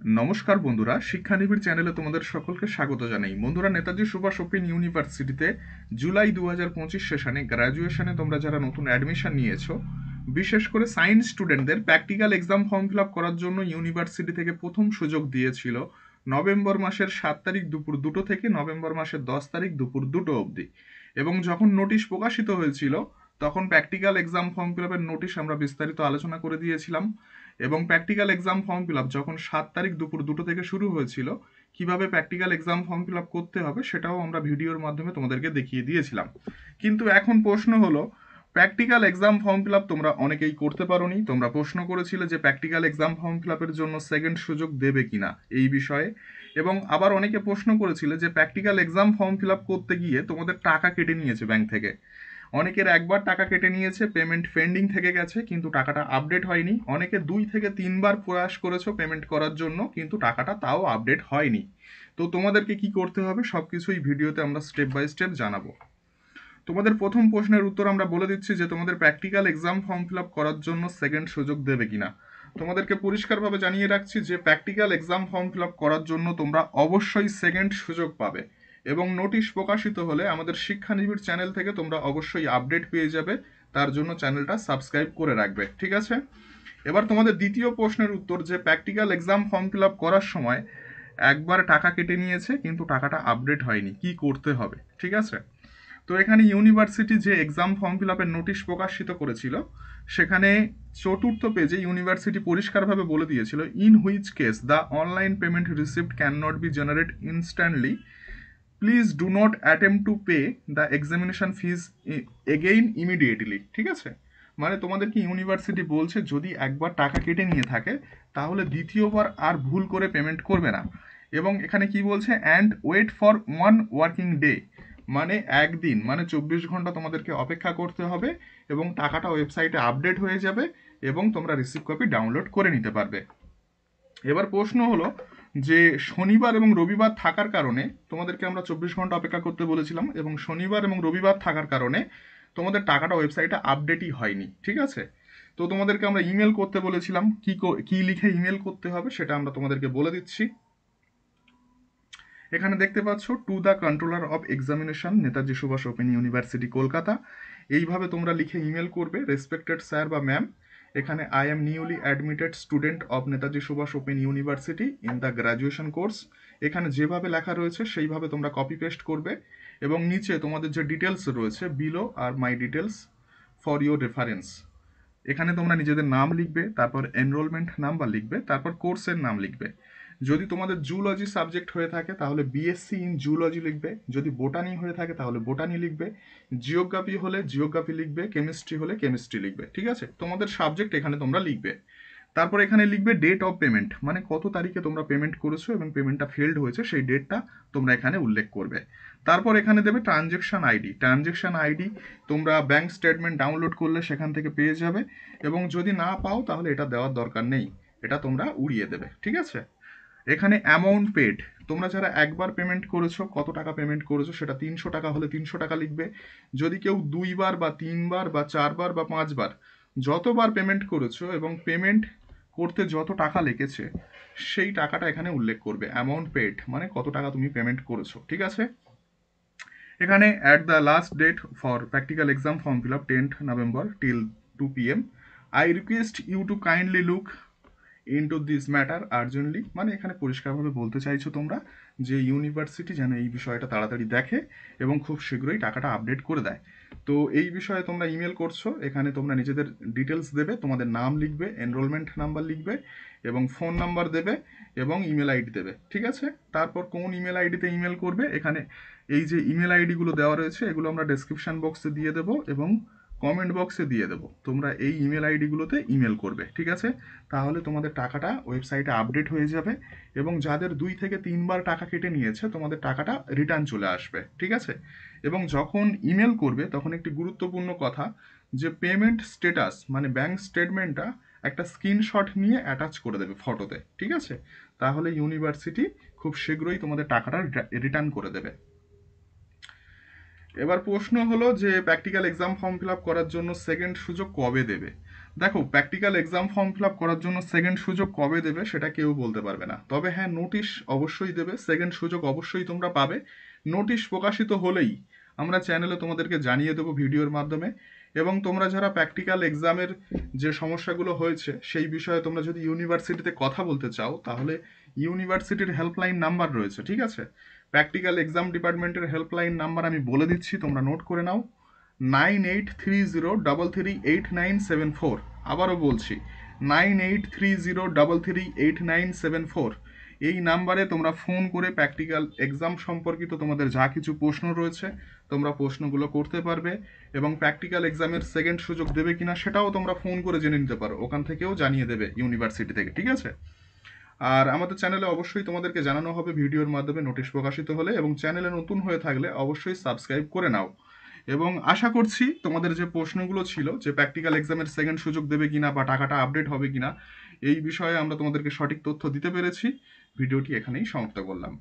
নমস্কার বন্ধুরা, শিক্ষানিবিড় চ্যানেলে তোমাদের সকলকে স্বাগত জানাই। বন্ধুরা, নেতাজি সুভাষ ওপেন ইউনিভার্সিটিতে জুলাই 2025 সেশনে গ্র্যাজুয়েশনে তোমরা যারা নতুন অ্যাডমিশন নিয়েছো, বিশেষ করে সায়েন্স স্টুডেন্টদের practical exam form fill up করার জন্য ইউনিভার্সিটি থেকে প্রথম সুযোগ দিয়েছিল নভেম্বর মাসের 7 তারিখ দুপুর 2টো থেকে নভেম্বর মাসের 10 তারিখ দুপুর 2টো অবধি। এবং যখন নোটিশ প্রকাশিত হয়েছিল তখন প্র্যাকটিক্যাল এক্সাম ফর্ম ফিল আপের নোটিশ আমরা বিস্তারিত আলোচনা করে দিয়েছিলাম। এবং practical exam form fill up যখন 7 তারিখ দুপুর 2টো থেকে শুরু হয়েছিল, কিভাবে practical exam form fill up করতে হবে সেটাও আমরা ভিডিওর মাধ্যমে তোমাদেরকে দেখিয়ে দিয়েছিলাম। কিন্তু এখন প্রশ্ন হলো, practical exam form fill up তোমরা অনেকেই করতে পারোনি। তোমরা প্রশ্ন করেছিলে যে প্র্যাকটিক্যাল এক্সাম ফর্ম ফিল আপের জন্য সেকেন্ড সুযোগ দেবে কিনা এই বিষয়ে। এবং আবার অনেকে প্রশ্ন করেছিলে যে practical exam form fill up করতে গিয়ে তোমাদের টাকা কেটে নিয়েছে ব্যাংক থেকে। অনেকের একবার টাকা কেটে নিয়েছে, পেমেন্ট পেন্ডিং থেকে গেছে, কিন্তু টাকাটা আপডেট হয়নি। অনেকে 2 থেকে 3 বার প্রয়াস করেছো পেমেন্ট করার জন্য, কিন্তু টাকাটা তাও আপডেট হয়নি। তো তোমাদেরকে কি করতে হবে সবকিছুই ভিডিওতে আমরা স্টেপ বাই স্টেপ জানাবো। তোমাদের প্রথম প্রশ্নের উত্তর আমরা বলে দিচ্ছি যে তোমাদের practical exam form fill up করার জন্য সেকেন্ড সুযোগ দেবে কিনা। তোমাদেরকে পরিষ্কারভাবে জানিয়ে রাখছি যে practical exam form fill up করার জন্য তোমরা অবশ্যই সেকেন্ড সুযোগ পাবে। এবং নোটিশ প্রকাশিত হলে আমাদের শিক্ষানিবিড় চ্যানেল থেকে তোমরা অবশ্যই আপডেট পেয়ে যাবে। তার জন্য চ্যানেলটা সাবস্ক্রাইব করে রাখবে, ঠিক আছে? এবার তোমাদের দ্বিতীয় প্রশ্নের উত্তর, যে practical exam form fill up করার সময় একবার টাকা কেটে নিয়েছে কিন্তু টাকাটা আপডেট হয়নি, কি করতে হবে, ঠিক আছে? তো এখানে ইউনিভার্সিটি যে এক্সাম ফর্ম ফিল আপের নোটিশ প্রকাশিত করেছিল, সেখানে চতুর্থ পেজে ইউনিভার্সিটি পরিষ্কারভাবে বলে দিয়েছিল, in which case the online payment receipt can not be generated instantly, please do not attempt to pay the examination fees again immediately, ঠিক আছে? মানে তোমাদেরকে ইউনিভার্সিটি বলছে যদি একবার টাকা কেটে নিয়ে থাকে তাহলে দ্বিতীয়বার আর ভুল করে পেমেন্ট করবে না। এবং এখানে কি বলছে, and wait for 1 working day, মানে একদিন, মানে 24 ঘন্টা তোমাদেরকে অপেক্ষা করতে হবে এবং টাকাটা ওয়েবসাইটে আপডেট হয়ে যাবে এবং তোমরা রিসিভ কপি ডাউনলোড করে নিতে পারবে। এবার প্রশ্ন হলো যে শনিবার এবং রবিবার থাকার কারণে তোমাদেরকে আমরা 24 ঘন্টা অপেক্ষা করতে বলেছিলাম, এবং শনিবার এবং রবিবার থাকার কারণে তোমাদের টাকাটা ওয়েবসাইটে আপডেটই হয়নি, ঠিক আছে? তো তোমাদেরকে আমরা ইমেল করতে বলেছিলাম, কি লিখে ইমেল করতে হবে সেটা আমরা তোমাদেরকে বলে দিচ্ছি। এখানে দেখতে পাচ্ছ, to the controller of examination Netaji Subhas open university Kolkata, এইভাবে তোমরা লিখে ইমেল করবে। রেসপেক্টেড স্যার বা ম্যাম, এখানে I am newly admitted student of Netaji Subhas open university in the graduation course, এখানে যেভাবে লেখা রয়েছে সেইভাবে তোমরা কপি পেস্ট করবে। এবং নিচে তোমাদের যে ডিটেলস রয়েছে, below are my details for your reference, এখানে তোমরা নিজেদের নাম লিখবে, তারপর এনরোলমেন্ট নাম্বার লিখবে, তারপর কোর্সের নাম লিখবে। যদি তোমাদের জুলজি সাবজেক্ট হয়ে থাকে তাহলে বিএসসি ইন জুলজি লিখবে, যদি বোটানি হয়ে থাকে তাহলে বোটানি লিখবে, জিওগ্রাফি হলে জিওগ্রাফি লিখবে, কেমিস্ট্রি হলে কেমিস্ট্রি লিখবে, ঠিক আছে? তোমাদের সাবজেক্ট এখানে তোমরা লিখবে। তারপর এখানে লিখবে ডেট অফ পেমেন্ট, মানে কত তারিখে তোমরা পেমেন্ট করেছো এবং পেমেন্টটা ফেল্ড হয়েছে সেই ডেটটা তোমরা এখানে উল্লেখ করবে। তারপর এখানে দেবে ট্রানজেকশন আইডি। ট্রানজেকশন আইডি তোমরা ব্যাংক স্টেটমেন্ট ডাউনলোড করলে সেখান থেকে পেয়ে যাবে, এবং যদি না পাও তাহলে এটা দেওয়ার দরকার নেই, এটা তোমরা উড়িয়ে দেবে, ঠিক আছে? এখানে অ্যামাউন্ট পেড, তোমরা যারা একবার পেমেন্ট করেছো, কত টাকা পেমেন্ট করেছো, সেটা 300 টাকা হলে 300 টাকা লিখবে। যদি কেউ 2বার বা 3বার বা 4বার বা 5বার, যতবার পেমেন্ট করেছো এবং পেমেন্ট করতে যত টাকা লেগেছে সেই টাকাটা এখানে উল্লেখ করবে। অ্যামাউন্ট পেড মানে কত টাকা তুমি পেমেন্ট করেছো, ঠিক আছে? এখানে at the last date for practical exam form fill up 10th November till 2 PM, I request you to kindly look into this matter urgently, মানে এখানে পরিষ্কারভাবে বলতে চাইছো তোমরা যে ইউনিভার্সিটি যেন এই বিষয়টা তাড়াতাড়ি দেখে এবং খুব শীঘ্রই টাকাটা আপডেট করে দেয়। তো এই বিষয়ে তোমরা ইমেল করছো, এখানে তোমরা নিজেদের ডিটেলস দেবে, তোমাদের নাম লিখবে, এনরোলমেন্ট নাম্বার লিখবে এবং ফোন নাম্বার দেবে এবং ইমেল আইডি দেবে, ঠিক আছে? তারপর কোন ইমেল আইডিতে ইমেল করবে, এখানে এই যে ইমেল আইডিগুলো দেওয়া রয়েছে এগুলো আমরা ডেসক্রিপশন বক্সে দিয়ে দেবো এবং কমেন্ট বক্সে দিয়ে দেবো। তোমরা এই ইমেল আইডিগুলোতে ইমেল করবে, ঠিক আছে? তাহলে তোমাদের টাকাটা ওয়েবসাইটে আপডেট হয়ে যাবে এবং যাদের 2 থেকে 3বার টাকা কেটে নিয়েছে তোমাদের টাকাটা রিটার্ন চলে আসবে, ঠিক আছে? এবং যখন ইমেল করবে তখন একটি গুরুত্বপূর্ণ কথা, যে পেমেন্ট স্ট্যাটাস মানে ব্যাংক স্টেটমেন্টটা একটা স্ক্রিনশট নিয়ে অ্যাটাচ করে দেবে ফটোতে, ঠিক আছে? তাহলে ইউনিভার্সিটি খুব শীঘ্রই তোমাদের টাকাটা রিটার্ন করে দেবে। এবার প্রশ্ন হলো যে practical exam form fill up করার জন্য সেকেন্ড সুযোগ কবে দেবে। দেখো, practical exam form fill up করার জন্য সেকেন্ড সুযোগ কবে দেবে সেটা কেউ বলতে পারবে না, তবে হ্যাঁ নোটিশ অবশ্যই দেবে, সেকেন্ড সুযোগ অবশ্যই তোমরা পাবে। নোটিশ প্রকাশিত হলেই আমরা চ্যানেলে তোমাদেরকে জানিয়ে দেবো ভিডিওর মাধ্যমে। এবং তোমরা যারা প্র্যাকটিক্যাল এক্সামের যে সমস্যাগুলো হয়েছে সেই বিষয়ে তোমরা যদি ইউনিভার্সিটিতে কথা বলতে চাও, তাহলে ইউনিভার্সিটির হেল্পলাইন নাম্বার রয়েছে, ঠিক আছে? প্র্যাকটিক্যাল এক্সাম ডিপার্টমেন্টের হেল্পলাইন নাম্বার আমি বলে দিচ্ছি, তোমরা নোট করে নাও। 9830338974। আবারও বলছি, 9830338974। এই নাম্বারে তোমরা ফোন করে প্র্যাকটিক্যাল এক্সাম সম্পর্কিত তোমাদের যা কিছু প্রশ্ন রয়েছে তোমরা প্রশ্নগুলো করতে পারবে। এবং প্র্যাকটিক্যাল এক্সামের সেকেন্ড সুযোগ দেবে কিনা সেটাও তোমরা ফোন করে জেনে নিতে পারো, ওখান থেকেও জানিয়ে দেবে ইউনিভার্সিটি থেকে, ঠিক আছে? আর আমাদের চ্যানেলে অবশ্যই তোমাদেরকে জানানো হবে ভিডিওর মাধ্যমে নোটিশ প্রকাশিত হলে, এবং চ্যানেলে নতুন হয়ে থাকলে অবশ্যই সাবস্ক্রাইব করে নাও। এবং আশা করছি তোমাদের যে প্রশ্নগুলো ছিল যে প্র্যাকটিক্যাল এক্সামের সেকেন্ড সুযোগ দেবে কিনা বা টাকাটা আপডেট হবে কিনা, এই বিষয়ে আমরা তোমাদেরকে সঠিক তথ্য দিতে পেরেছি। ভিডিওটি এখানেই সমাপ্ত করলাম।